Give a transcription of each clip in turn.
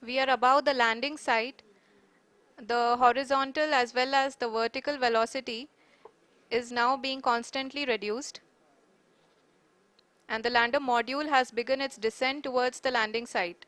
We are above the landing site. The horizontal as well as the vertical velocity is now being constantly reduced, and the lander module has begun its descent towards the landing site.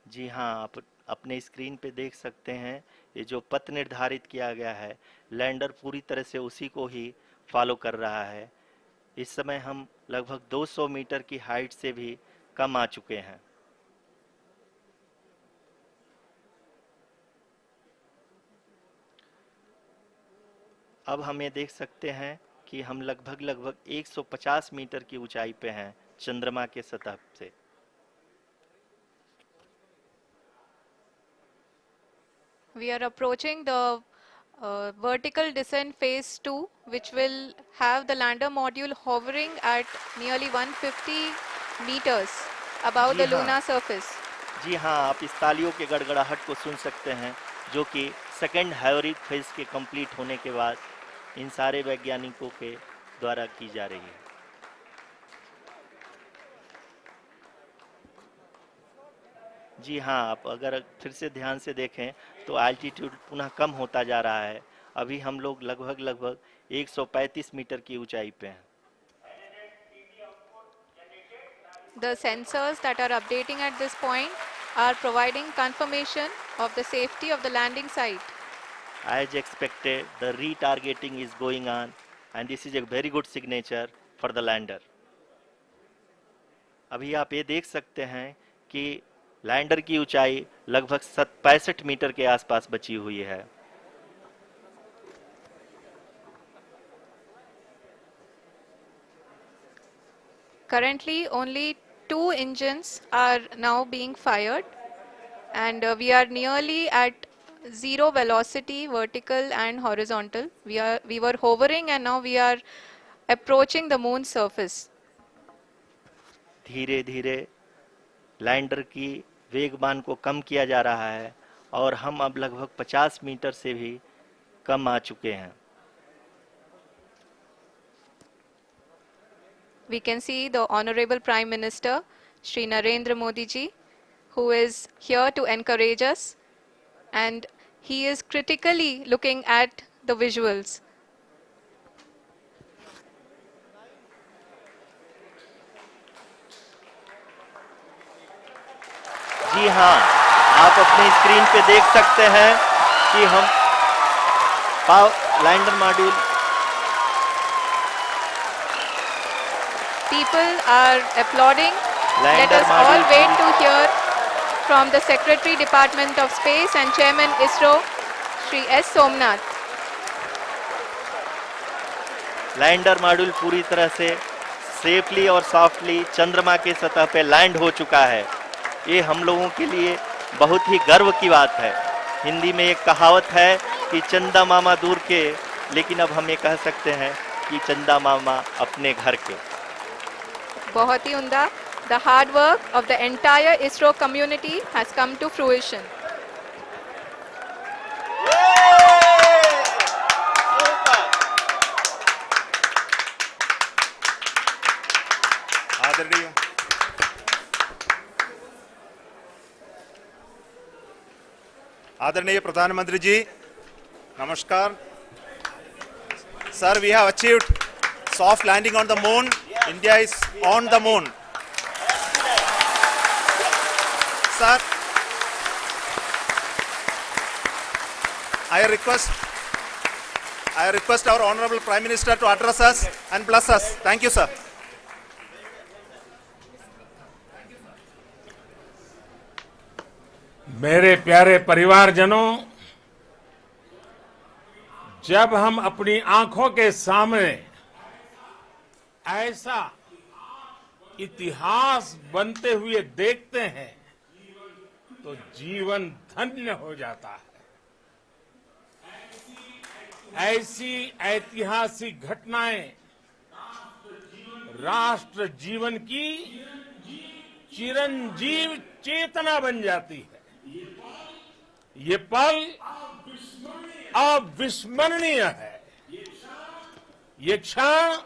जी हाँ, आप अपने screen पे देख सकते हैं, ये जो पथ निर्धारित किया गया है, लैंडर पूरी तरह से उसी को ही फॉलो कर रहा है। इस समय हम लगभग 200 मीटर की हाइट से भी कम आ चुके हैं। अब हम ये देख सकते हैं कि हम लगभग 150 मीटर की ऊंचाई पे हैं चंद्रमा के सतह से। We are approaching the vertical descent phase 2, which will have the lander module hovering at nearly 150 meters above ji the हाँ, lunar surface. जी हाँ, आप इस तालियों के गड़गड़ाहट को सुन सकते हैं, जो कि सेकेंड हाइब्रिड फेज के कंप्लीट होने के बाद इन सारे वैज्ञानिकों के द्वारा की जा रही है। जी हाँ, आप अगर फिर से ध्यान से देखें तो एल्टीट्यूड पुनः कम होता जा रहा है। अभी हम लोग लगभग 135 मीटर की ऊंचाई पे हैं। The sensors that are updating at this point are providing confirmation of the safety of the landing site. As expected, the retargeting is going on, and this is a very good signature for the lander. अभी आप ये देख सकते हैं कि lander की ऊंचाई लगभग 65 मीटर के आसपास बची हुई है। Currently, only 2 engines are now being fired, and we are nearly at zero velocity, vertical and horizontal. We were hovering, and now we are approaching the moon's surface. धीरे धीरे लैंडर की वेगमान को कम किया जा रहा है और हम अब लगभग 50 मीटर से भी कम आ चुके हैं। We can see the Honorable Prime Minister, Shri Narendra Modi ji, who is here to encourage us, and he is critically looking at the visuals. जी हाँ, आप अपने स्क्रीन पे देख सकते हैं कि हम lander module. People are applauding. Let lander us all module wait to hear from the Secretary Department of Space and Chairman ISRO, Shri S. Somnath. Lander module पूरी तरह से सेफली और सॉफ्टली चंद्रमा के सतह पे लैंड हो चुका है। ये हम लोगों के लिए बहुत ही गर्व की बात है। हिंदी में एक कहावत है कि चंदा मामा दूर के, लेकिन अब हम ये कह सकते हैं कि चंदा मामा अपने घर के। बहुत ही उम्दा. The hard work of the entire ISRO community has come to fruition. आदरणीय प्रधानमंत्री जी, नमस्कार sir. We have achieved soft landing on the moon. India is on the moon. Sir, I request our Honorable Prime Minister to address us and bless us. Thank you, sir. मेरे प्यारे परिवारजनों, जब हम अपनी आंखों के सामने ऐसा इतिहास बनते हुए देखते हैं तो जीवन धन्य हो जाता है। ऐसी ऐतिहासिक घटनाएं राष्ट्र जीवन की चिरंजीव चेतना बन जाती है। ये पल अविस्मरणीय है। ये क्षण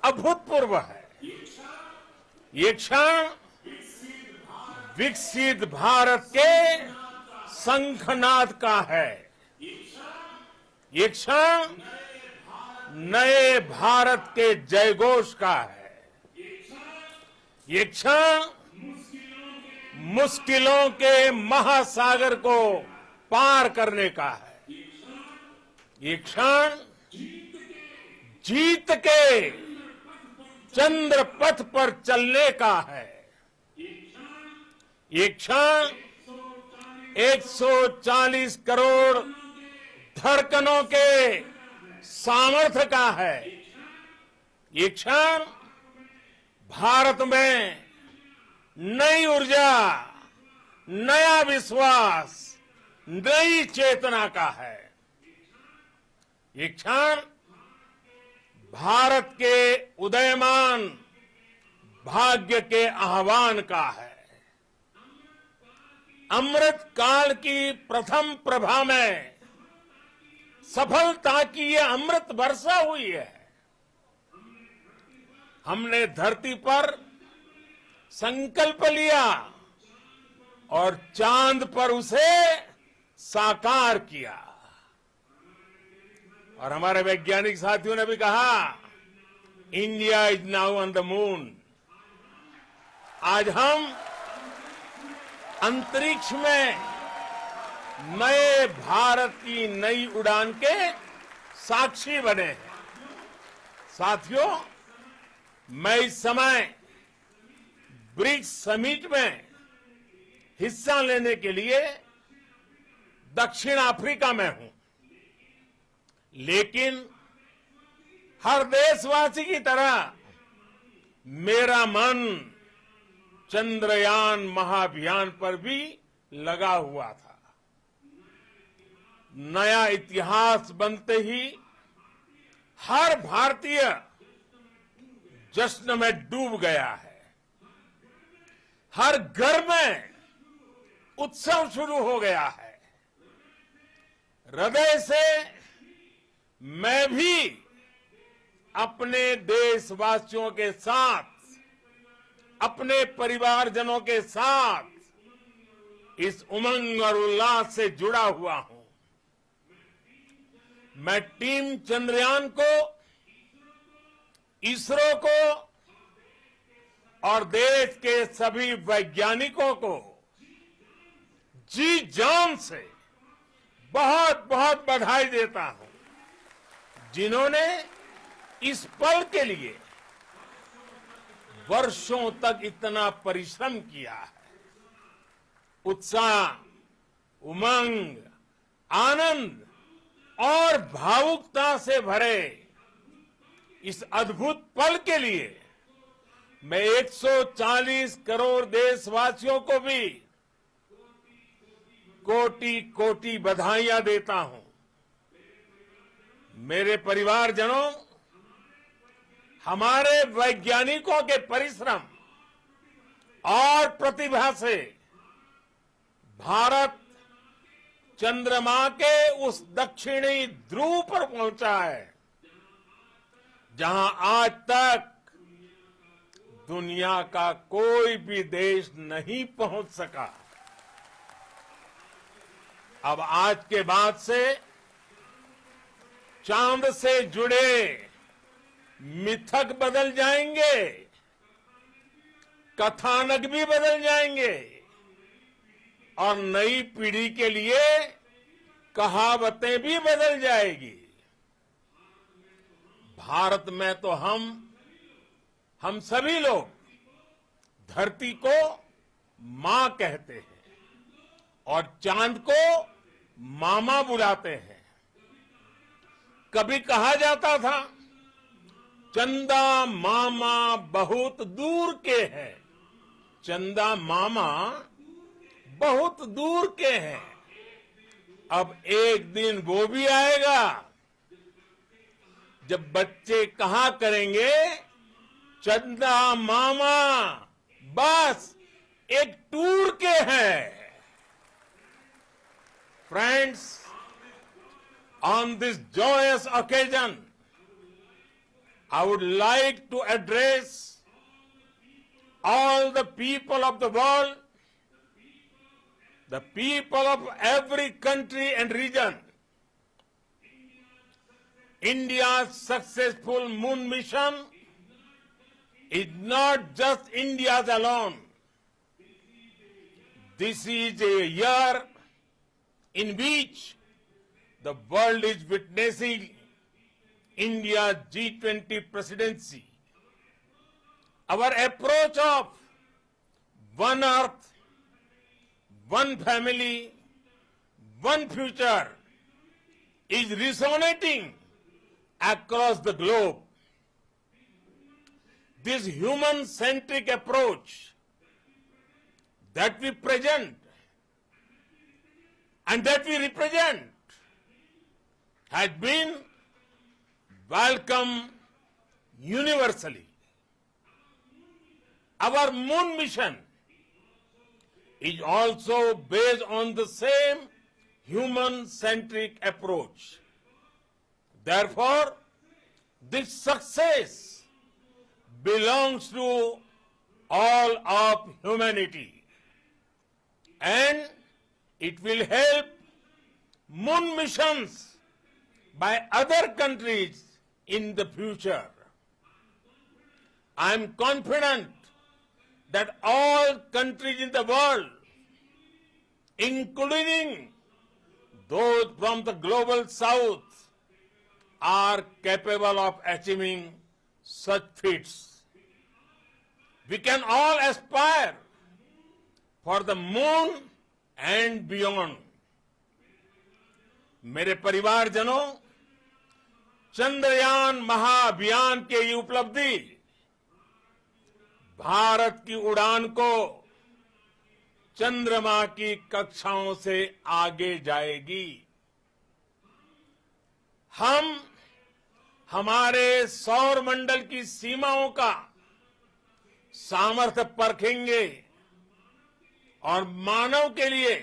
अभूतपूर्व है। ये क्षण विकसित भारत के शंखनाद का है। ये क्षण नए भारत के जयघोष का है। ये क्षण मुश्किलों के महासागर को पार करने का है। ये क्षण जीत के चंद्र पथ पर चलने का है। ये क्षण 140 करोड़ धड़कनों के सामर्थ्य का है। ये क्षण भारत में नई ऊर्जा, नया विश्वास, नई चेतना का है। ये क्षण भारत के उदयमान भाग्य के आह्वान का है। अमृत काल की प्रथम प्रभा में सफलता की ये अमृत वर्षा हुई है। हमने धरती पर संकल्प लिया और चांद पर उसे साकार किया। और हमारे वैज्ञानिक साथियों ने भी कहा, India is now on the moon. आज हम अंतरिक्ष में नए भारत की नई उड़ान के साक्षी बने हैं। साथियों, मैं इस समय ब्रिक्स समिट में हिस्सा लेने के लिए दक्षिण अफ्रीका में हूं, लेकिन हर देशवासी की तरह मेरा मन चंद्रयान महाअभियान पर भी लगा हुआ था। नया इतिहास बनते ही हर भारतीय जश्न में डूब गया है। हर घर में उत्सव शुरू हो गया है। हृदय से मैं भी अपने देशवासियों के साथ, अपने परिवारजनों के साथ इस उमंग और उल्लास से जुड़ा हुआ हूं। मैं टीम चंद्रयान को, इसरो को और देश के सभी वैज्ञानिकों को जी जान से बहुत बहुत बधाई देता हूं, जिन्होंने इस पल के लिए वर्षों तक इतना परिश्रम किया है। उत्साह, उमंग, आनंद और भावुकता से भरे इस अद्भुत पल के लिए मैं 140 करोड़ देशवासियों को भी कोटि कोटि बधाइयां देता हूं। मेरे परिवारजनों, हमारे वैज्ञानिकों के परिश्रम और प्रतिभा से भारत चंद्रमा के उस दक्षिणी ध्रुव पर पहुंचा है, जहां आज तक दुनिया का कोई भी देश नहीं पहुंच सका। अब आज के बाद से चांद से जुड़े मिथक बदल जाएंगे, कथानक भी बदल जाएंगे और नई पीढ़ी के लिए कहावतें भी बदल जाएगी। भारत में तो हम सभी लोग धरती को मां कहते हैं और चांद को मामा बुलाते हैं। कभी कहा जाता था, चंदा मामा बहुत दूर के हैं। चंदा मामा बहुत दूर के हैं। अब एक दिन वो भी आएगा जब बच्चे कहा करेंगे, चंदा मामा बस एक टूर के हैं। Friends, on this joyous occasion, I would like to address all the people of the world, the people of every country and region. India's successful moon mission is not just India's alone. This is a year in which the world is witnessing India's G20 presidency. Our approach of one earth, one family, one future is resonating across the globe. This human-centric approach that we present and that we represent has been welcomed universally. Our moon mission is also based on the same human-centric approach. Therefore, this success belongs to all of humanity, and it will help moon missions by other countries in the future. I am confident that all countries in the world, including those from the global south, are capable of achieving such feats. We can all aspire for the moon and beyond. मेरे परिवारजनों, चंद्रयान महाअभियान के ये उपलब्धि भारत की उड़ान को चंद्रमा की कक्षाओं से आगे जाएगी। हम हमारे सौर मंडल की सीमाओं का सामर्थ्य परखेंगे और मानव के लिए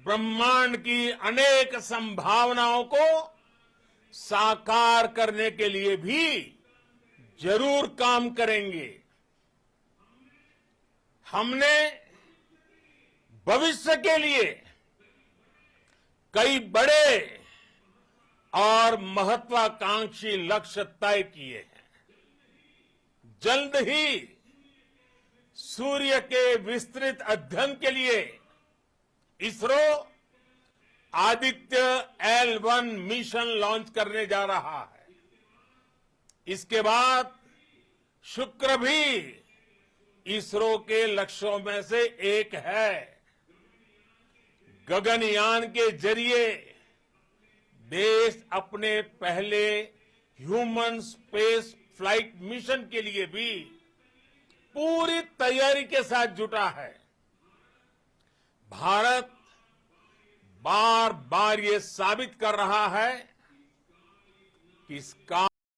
ब्रह्मांड की अनेक संभावनाओं को साकार करने के लिए भी जरूर काम करेंगे। हमने भविष्य के लिए कई बड़े और महत्वाकांक्षी लक्ष्य तय किए हैं। जल्द ही सूर्य के विस्तृत अध्ययन के लिए ISRO Aditya L1 mission launch करने जा रहा है। इसके बाद शुक्र भी इसरो के लक्ष्यों में से एक है। गगनयान के जरिए देश अपने पहले ह्यूमन स्पेस फ्लाइट मिशन के लिए भी पूरी तैयारी के साथ जुटा है। भारत बार बार ये साबित कर रहा है कि इसका